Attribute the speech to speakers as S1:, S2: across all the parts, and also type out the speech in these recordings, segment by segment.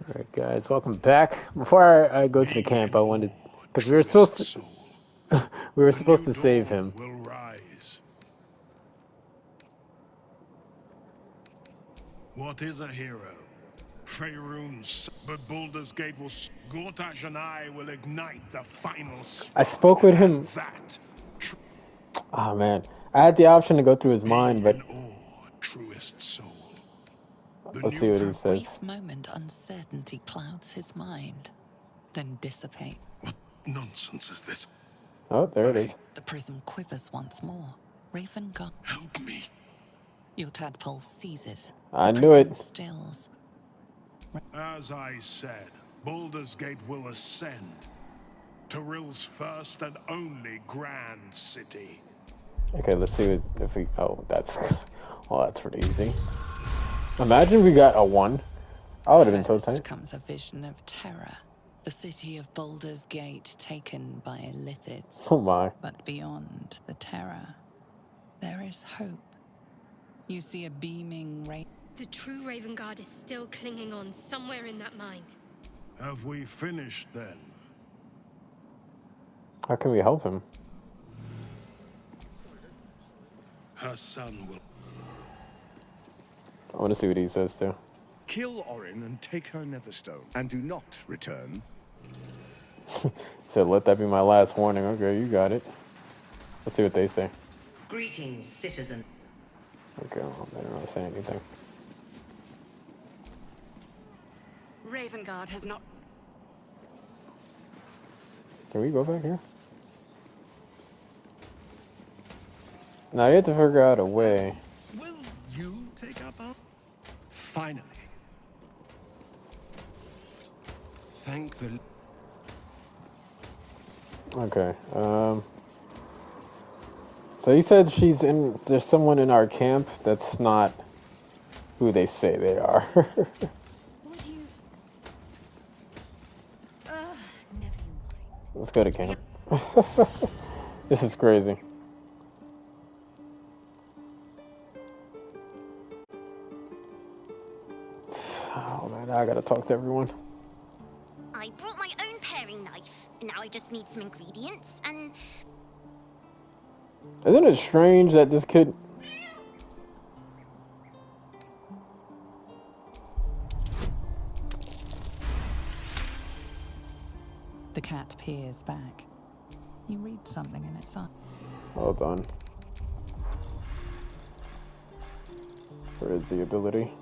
S1: Alright, guys, welcome back. Before I go to the
S2: Be
S1: camp,
S2: in
S1: I
S2: awe,
S1: wanted because
S2: truest soul.
S1: we were
S2: A
S1: supposed
S2: new
S1: to save
S2: dawn
S1: him.
S2: will rise. What is a hero? Faerun's, but Baldur's Gate will. Gortash and I will ignite the final
S1: I
S2: spark,
S1: spoke with
S2: and
S1: him.
S2: that.
S1: Oh man, I had the option to go through his mind,
S2: Be
S1: but
S2: in awe, truest soul. The
S1: let's see
S2: new
S1: what
S3: For
S1: he
S3: a
S1: says.
S3: brief moment, uncertainty clouds his mind, then dissipates.
S2: What nonsense is this?
S1: Oh, there it is.
S3: The prism quivers once more. Raven God,
S2: Help me.
S3: your tadpole seizes.
S1: I
S3: The
S1: knew
S3: prism
S1: it.
S3: stills.
S2: As I said, Baldur's Gate will ascend. Tarill's first and only grand city.
S1: Okay, let's see if we. Oh, that's. Well, that's pretty easy. Imagine we got a 1. I would have been so
S3: First
S1: tight.
S3: comes a vision of terror. The city of Baldur's Gate taken by Lithids.
S1: Oh my.
S3: But beyond the terror, there is hope. You see a beaming ray.
S4: The true Raven Guard is still clinging on somewhere in that mine.
S2: Have we finished then?
S1: How can we help him?
S2: Her son will.
S1: I want to see what he says too.
S5: Kill Orin and take her Netherstone, and do not return.
S1: So let that be my last warning. Okay, you got it. Let's see what they say.
S6: Greetings, citizen.
S1: Okay, well, they don't really say anything.
S4: Raven Guard has not.
S1: Can we go back here? Now you have to figure out a way.
S5: Will you take up our... Finally. Thank the...
S1: Okay. So he said she's in. There's someone in our camp that's not who they say they are.
S4: Would you? Never you mind.
S1: Let's go to camp. This is crazy. Oh man, I gotta talk to everyone.
S7: I brought my own paring knife. Now I just need some ingredients and...
S1: Isn't it strange that this kid...
S3: The cat peers back. You read something in its eye.
S1: Hold on. Where is the ability?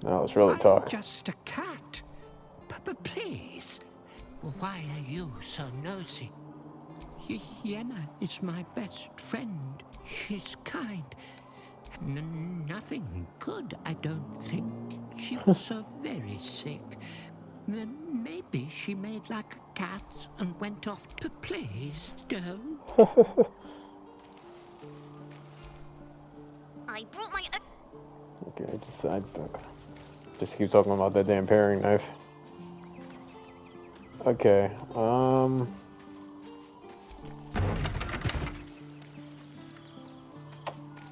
S1: Now let's really talk.
S8: Just a cat. But please, why are you so nosy? Yenna is my best friend. She's kind. Nothing good, I don't think. She was so very sick. Maybe she made like a cat and went off. Please don't.
S7: I brought my own...
S1: Okay, just keep talking about that damn paring knife. Okay,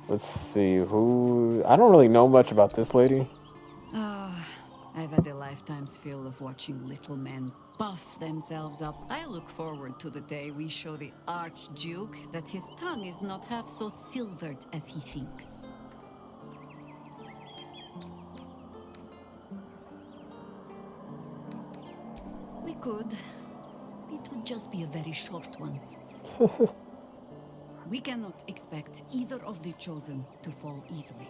S1: let's see who. I don't really know much about this lady.
S9: I've had a lifetime's fill of watching little men buff themselves up. I look forward to the day we show the Archduke that his tongue is not half so silvered as he thinks. We could. It would just be a very short one. We cannot expect either of the chosen to fall easily.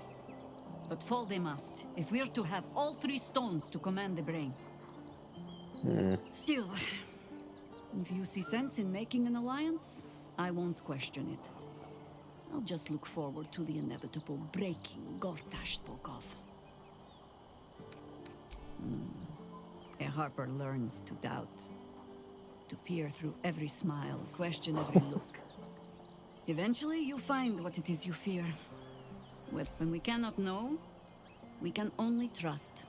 S9: But fall they must, if we're to have all 3 stones to command the brain. Still, if you see sense in making an alliance, I won't question it. I'll just look forward to the inevitable breaking Gortash spoke of. A Harper learns to doubt, to peer through every smile, question every look. Eventually, you find what it is you fear. When we cannot know, we can only trust.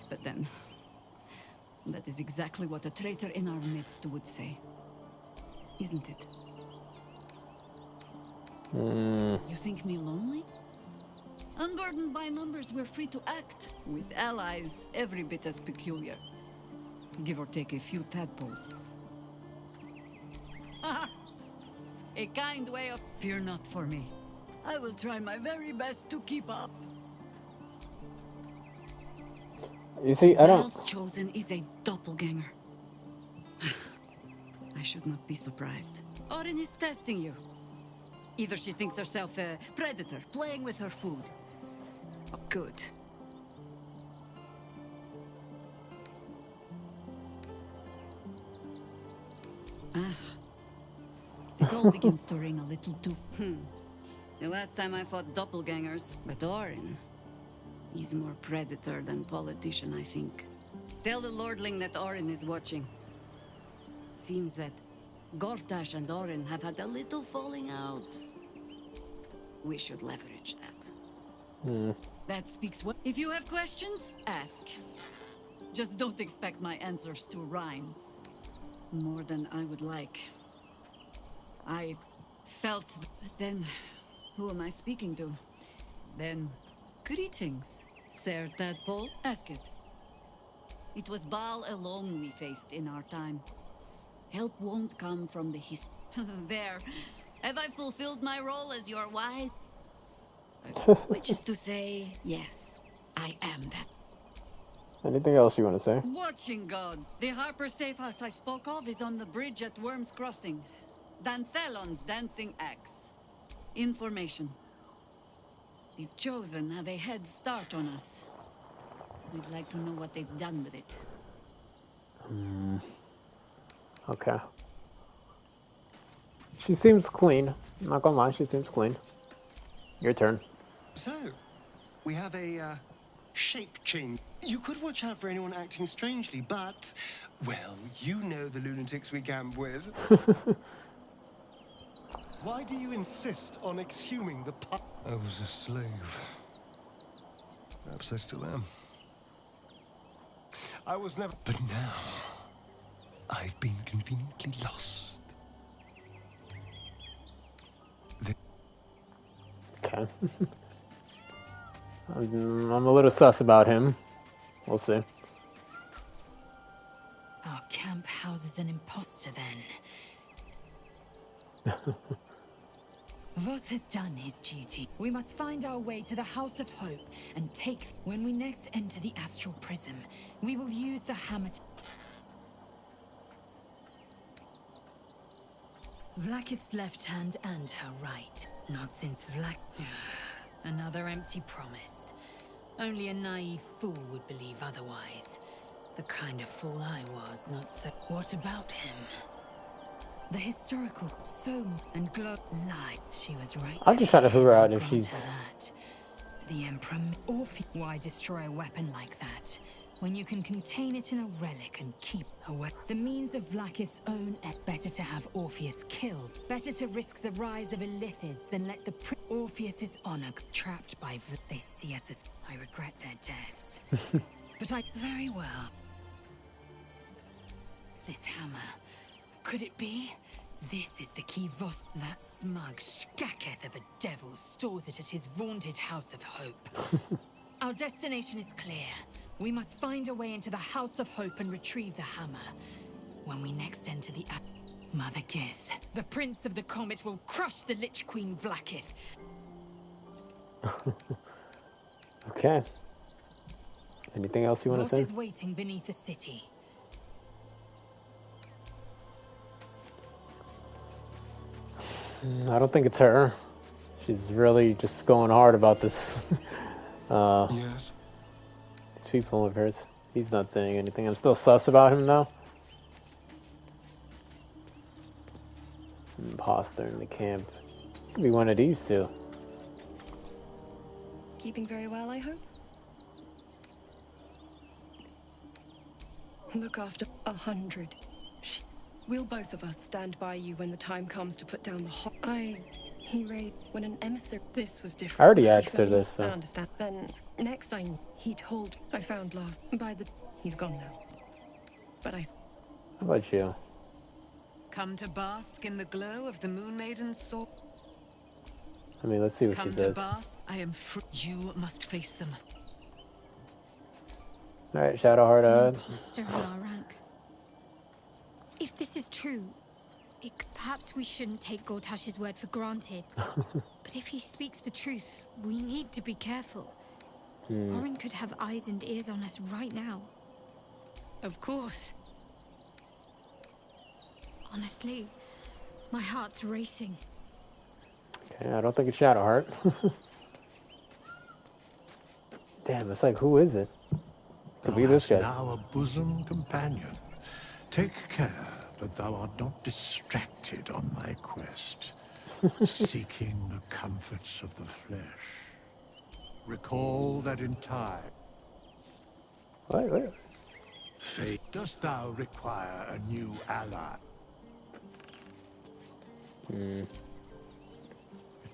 S9: But then, that is exactly what a traitor in our midst would say. Isn't it? You think me lonely? Unburdened by numbers, we're free to act. With allies, every bit as peculiar. Give or take a few tadpoles. A kind way of... Fear not for me. I will try my very best to keep up.
S1: You see, I don't.
S9: Bel's chosen is a doppelganger. I should not be surprised. Orin is testing you. Either she thinks herself a predator, playing with her food. Good. This all begins to ring a little too... The last time I fought doppelgangers, but Orin... He's more predator than politician, I think. Tell the Lordling that Orin is watching. Seems that Gortash and Orin have had a little falling out. We should leverage that. That speaks well. If you have questions, ask. Just don't expect my answers to rhyme. More than I would like. I felt... But then, who am I speaking to? Then, greetings, Sir Tadpole. Ask it. It was Baal alone we faced in our time. Help won't come from the There. Have I fulfilled my role as your wise? Which is to say, yes, I am that.
S1: Anything else you want to say?
S9: Watching God. The Harper safe house I spoke of is on the bridge at Worm's Crossing. Danthelon's dancing axe. Information. The Chosen have a head start on us. I'd like to know what they've done with it.
S1: Okay. She seems clean. I'm not gonna lie, she seems clean. Your turn.
S10: So, we have a shape change. You could watch out for anyone acting strangely, but, well, you know the lunatics we camp with.
S2: Why do you insist on exhuming the
S10: I was a slave. Perhaps I still am.
S2: I was never...
S10: But now, I've been conveniently lost.
S1: Okay. I'm a little sus about him. We'll see.
S3: Our camp houses an imposter then. Voss has done his duty. We must find our way to the House of Hope and take... When we next enter the Astral Prism, we will use the hammer to... Vlaakith's left hand and her right. Not since Another empty promise. Only a naive fool would believe otherwise. The kind of fool I was, not so... What about him? The historical and glow lie. She was right.
S1: I'm just trying to figure out if
S3: Grant
S1: she's...
S3: her that. The Emperor... Why destroy a weapon like that? When you can contain it in a relic and keep away. The means of Vlaakith's own better to have Orpheus killed. Better to risk the rise of Illithids than let the Orpheus's honor trapped by They see us as... I regret their deaths. But I... Very well. This hammer. Could it be? This is the key Voss... That smug Skaketh of a devil stores it at his vaunted House of Hope. Our destination is clear. We must find a way into the House of Hope and retrieve the hammer. When we next enter the... Mother Gith, the Prince of the Comet will crush the Lich Queen Vlaakith.
S1: Okay. Anything else you want to
S3: Voss
S1: say?
S3: is waiting beneath the city.
S1: I don't think it's her. She's really just going hard about this.
S10: Yes.
S1: These people of hers. He's not saying anything. I'm still sus about him though. Imposter in the camp. Could be one of these two.
S11: Keeping very well, I hope? Look after 100. We'll both of us stand by you when the time comes to put down the He raid when an emissary... This was different.
S1: I already
S11: Lucky
S1: asked
S11: for
S1: her
S11: me,
S1: this,
S11: I
S1: so.
S11: understand. Then, next time, he told... I found last... By the... He's gone now. But I...
S1: How about you?
S3: Come to bask in the glow of the Moon Maiden's sword.
S1: I mean, let's see what she
S3: Come to
S1: does.
S3: Bast, I am free. You must face them.
S1: Alright, Shadowheart odds.
S4: Imposter in our ranks. If this is true, perhaps we shouldn't take Gortash's word for granted. But if he speaks the truth, we need to be careful. Orin could have eyes and ears on us right now.
S3: Of course.
S4: Honestly, my heart's racing.
S1: Okay, I don't think it's Shadowheart. Damn, it's like, who is it? Could be this guy.
S2: Now a bosom companion. Take care that thou art not distracted on thy quest, seeking the comforts of the flesh. Recall that in time.
S1: What?
S2: Fate, dost thou require a new ally?
S12: If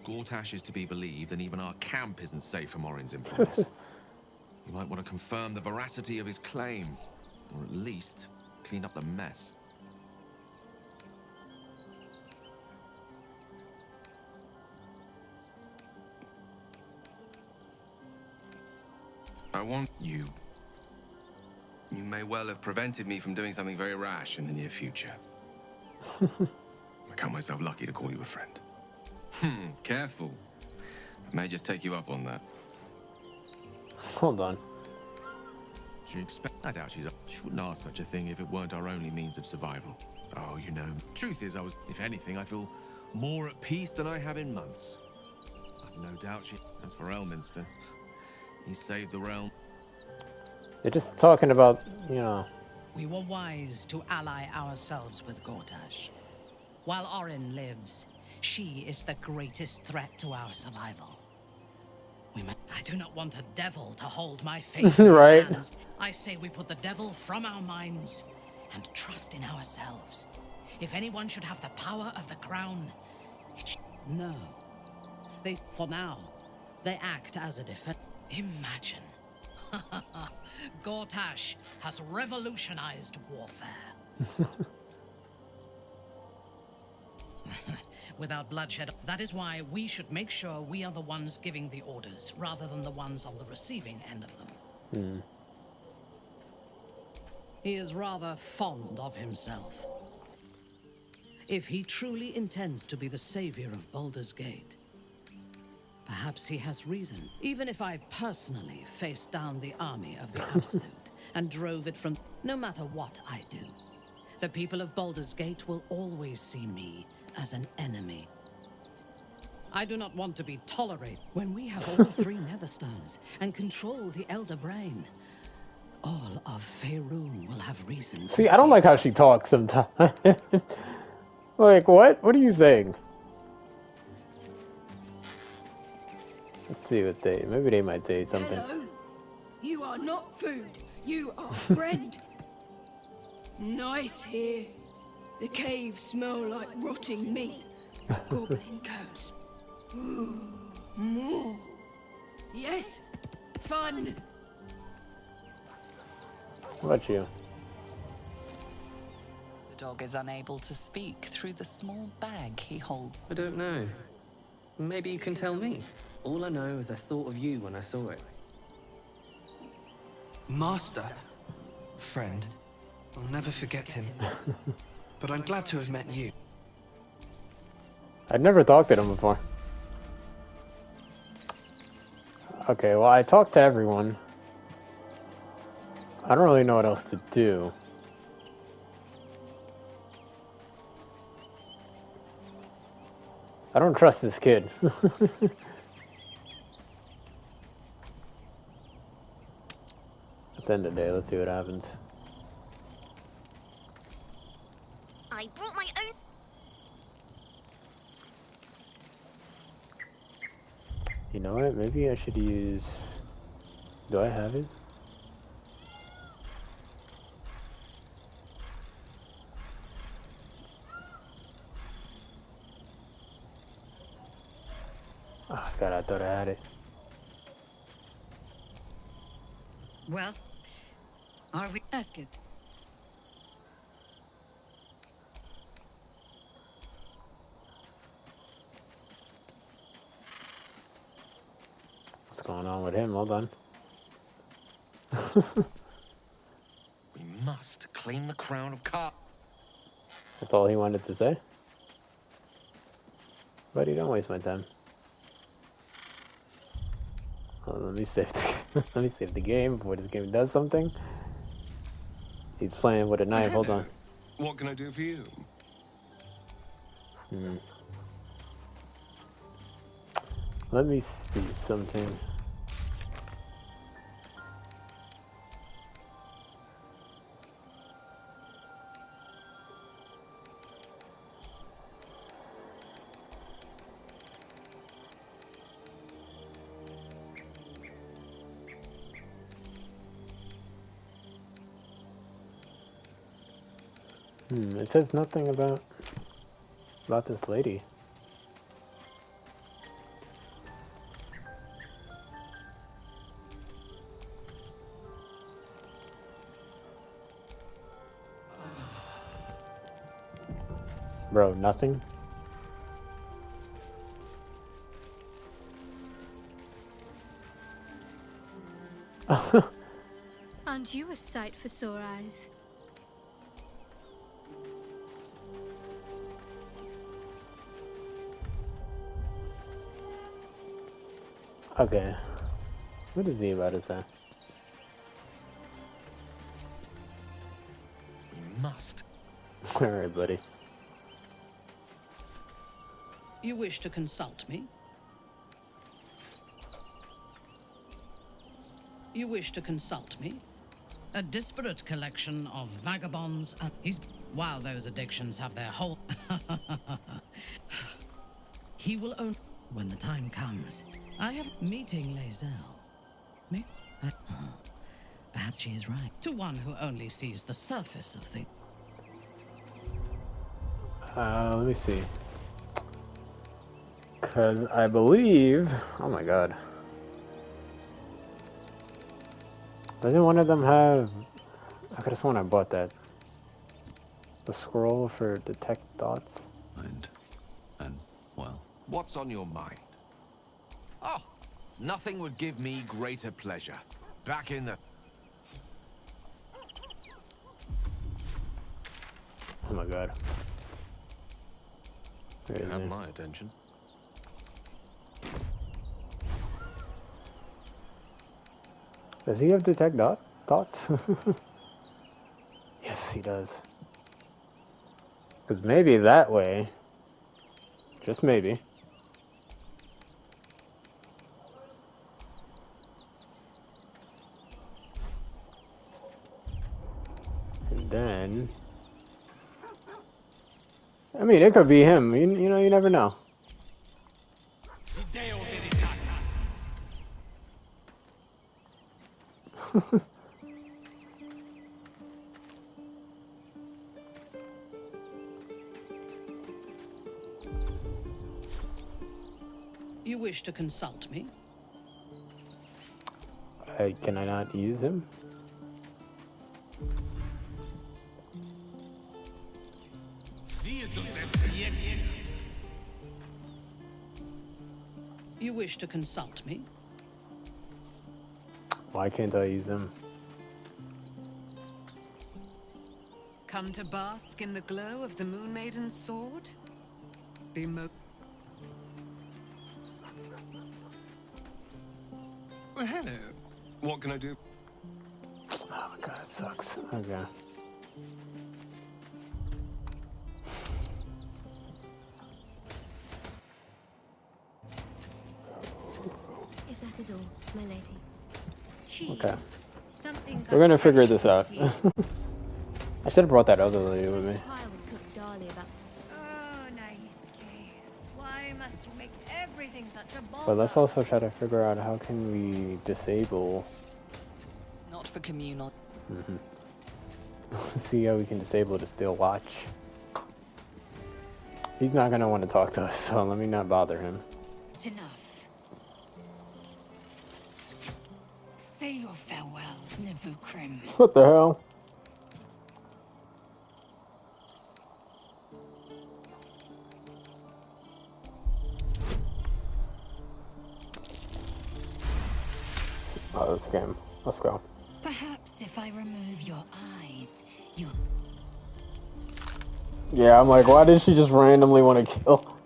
S12: Gortash is to be believed, then even our camp isn't safe from Orin's influence. You might want to confirm the veracity of his claim, or at least clean up the mess. I want you. You may well have prevented me from doing something very rash in the near future. I count myself lucky to call you a friend. Careful. I may just take you up on that.
S1: Hold on.
S12: I doubt she wouldn't ask such a thing if it weren't our only means of survival. Oh, you know, truth is if anything, I feel more at peace than I have in months. I've no doubt as for Elminster, he saved the realm.
S1: They're just talking about, you know.
S13: We were wise to ally ourselves with Gortash. While Orin lives, she is the greatest threat to our survival. I do not want a devil to hold my fate in
S1: Right.
S13: his hands. I say we put the devil from our minds and trust in ourselves. If anyone should have the power of the crown, no. For now, they act as a defense. Imagine. Gortash has revolutionized warfare. Without bloodshed. That is why we should make sure we are the ones giving the orders, rather than the ones on the receiving end of them. He is rather fond of himself. If he truly intends to be the savior of Baldur's Gate, perhaps he has reason. Even if I personally faced down the army of the Absolute and drove it from... No matter what I do, the people of Baldur's Gate will always see me as an enemy. I do not want to be tolerated. When we have all three Netherstones and control the Elder Brain, all of Faerun will have reason to
S1: See, I don't like how
S13: fear
S1: she
S13: us.
S1: talks sometimes. Like, what? What are you saying? Let's see what maybe they might say something.
S11: Hello. You are not food. You are friend. Nice here. The caves smell like rotting meat. Goblin coats. Ooh, more. Yes, fun.
S1: What about you?
S14: The dog is unable to speak through the small bag he holds.
S15: I don't know. Maybe you can tell me. All I know is I thought of you when I saw it. Master. Friend. I'll never forget him. But I'm glad to have met you.
S1: I'd never talked to them before. Okay, well, I talked to everyone. I don't really know what else to do. I don't trust this kid. At the end of the day, let's see what happens.
S7: I brought my own.
S1: You know what? Maybe I should use... Do I have it? Oh god, I thought I had it.
S9: Well, are we? Ask it.
S1: going on with him? Hold on.
S12: We must claim the crown of Car.
S1: That's all he wanted to say? Buddy, don't waste my time. Oh, let me save let me save the game before this game does something. He's playing with a knife, hold on.
S10: What can I do for you?
S1: Let me see something. It says nothing about this lady. Bro, nothing?
S4: Aren't you a sight for sore eyes?
S1: Okay. What is he about to say?
S12: We must.
S1: Alright, buddy.
S13: You wish to consult me? You wish to consult me? A disparate collection of vagabonds and while those addictions have their whole... He will own... When the time comes. I have meeting Lae'zel. Me? Perhaps she is right. To one who only sees the surface of things.
S1: Let me see. Because I believe... Oh my god. Doesn't one of them have... I could have sworn I bought that. The scroll for detect thoughts.
S12: And, well, what's on your mind? Oh, nothing would give me greater pleasure. Back in the...
S1: Oh my god.
S12: You have my attention.
S1: Does he have detect thoughts? Yes, he does. Because maybe that way, just maybe, and then, I mean, it could be him. You know, you never know.
S13: You wish to consult me?
S1: Can I not use him?
S13: You wish to consult me?
S1: Why can't I use him?
S3: Come to bask in the glow of the Moon Maiden's sword? Be
S10: Well, hello. What can I do?
S1: Oh my god, it sucks. Okay.
S16: If that is all, my lady.
S4: Cheese.
S1: Okay.
S4: Something
S1: We're gonna figure this out. I should have brought that other lady with me.
S4: Oh, Naisuke. Why must you make everything such a bother?
S1: But let's also try to figure out how can we disable...
S14: Not for communal.
S1: See how we can disable the steel watch. He's not gonna want to talk to us, so let me not bother him.
S3: It's enough. Say your farewells, Navukrim.
S1: What the hell? Oh, this game. Let's go.
S3: Perhaps if I remove your eyes, you'll...
S1: Yeah, I'm like, why did she just randomly want to kill?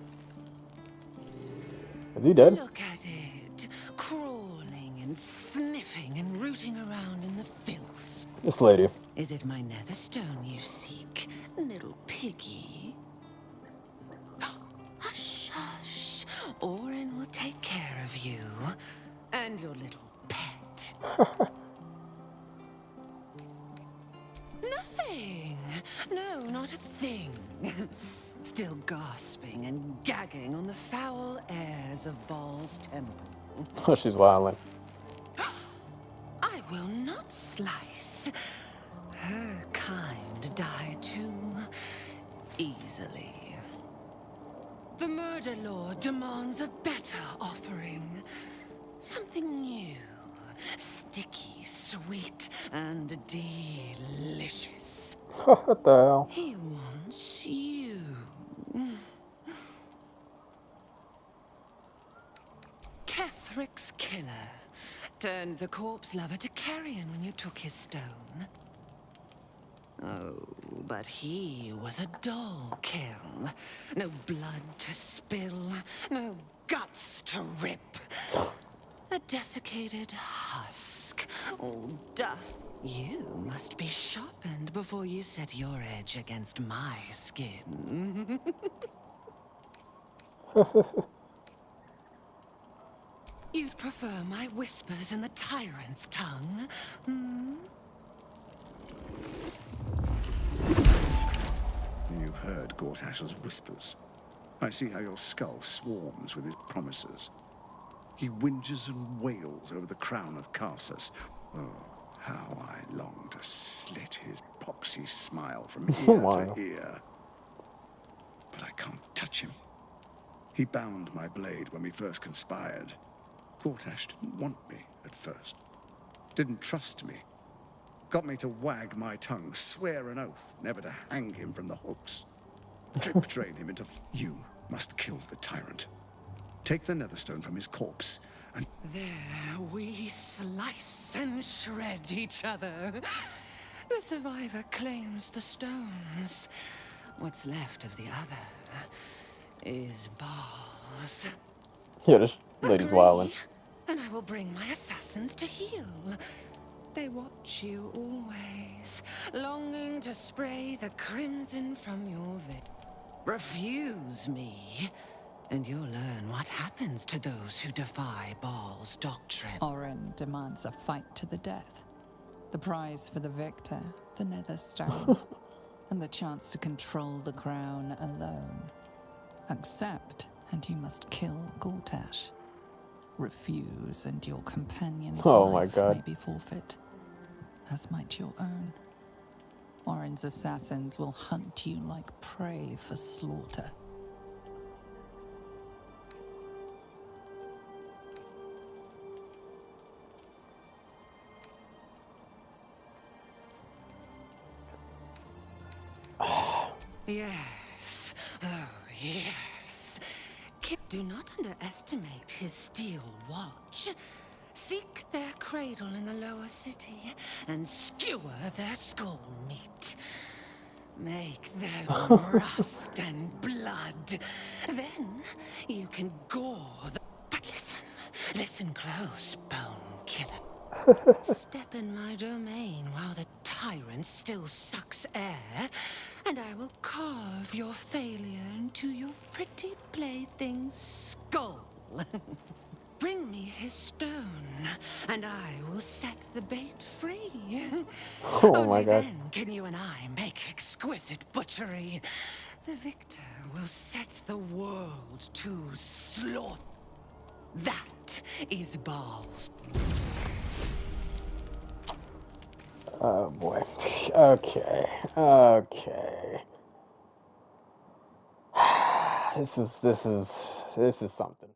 S1: Is he dead?
S14: Look at it, crawling and sniffing and rooting around in the filth.
S1: This lady.
S14: Is it my netherstone you seek, little piggy? Hush, hush. Orin will take care of you and your little pet. Nothing. No, not a thing. Still gasping and gagging on the foul airs of Baal's temple.
S1: Oh, she's wilding.
S14: I will not slice. Her kind die too easily. The Murder Lord demands a better offering. Something new, sticky, sweet, and delicious.
S1: What the hell?
S14: He wants you. Kethric's killer turned the corpse lover to carrion when you took his stone. Oh, but he was a dull kill. No blood to spill, no guts to rip. A desiccated husk, all dust. You must be sharpened before you set your edge against my skin. You'd prefer my whispers in the tyrant's tongue, hmm?
S5: You've heard Gortash's whispers. I see how your skull swarms with his promises. He whinges and wails over the crown of Karsus. Oh, how I long to slit his poxy smile from ear to ear. But I can't touch him. He bound my blade when we first conspired. Gortash didn't want me at first. Didn't trust me. Got me to wag my tongue, swear an oath never to hang him from the hooks. Drip train him into... You must kill the tyrant. Take the netherstone from his corpse and...
S14: There we slice and shred each other. The survivor claims the stones. What's left of the other is Baal's.
S1: Yeah, this lady's wilding.
S14: And I will bring my assassins to heal. They watch you always, longing to spray the crimson from your veil. Refuse me, and you'll learn what happens to those who defy Baal's doctrine.
S17: Orin demands a fight to the death. The prize for the victor, the Netherstones, and the chance to control the crown alone. Accept, and you must kill Gortash. Refuse, and your companion's life may be forfeit, as might your own. Orin's assassins will hunt you like prey for slaughter.
S14: Yes, oh yes. Do not underestimate his steel watch. Seek their cradle in the lower city and skewer their skull meat. Make them rust and blood. Then you can gore the... But listen close, Bone Killer. Step in my domain while the tyrant still sucks air, and I will carve your failure into your pretty plaything's skull. Bring me his stone, and I will set the bait free.
S1: Oh my God.
S14: Then can you and I make exquisite butchery. The victor will set the world to slaughter. That is Baal's.
S1: Oh boy. Okay. Okay. This is something.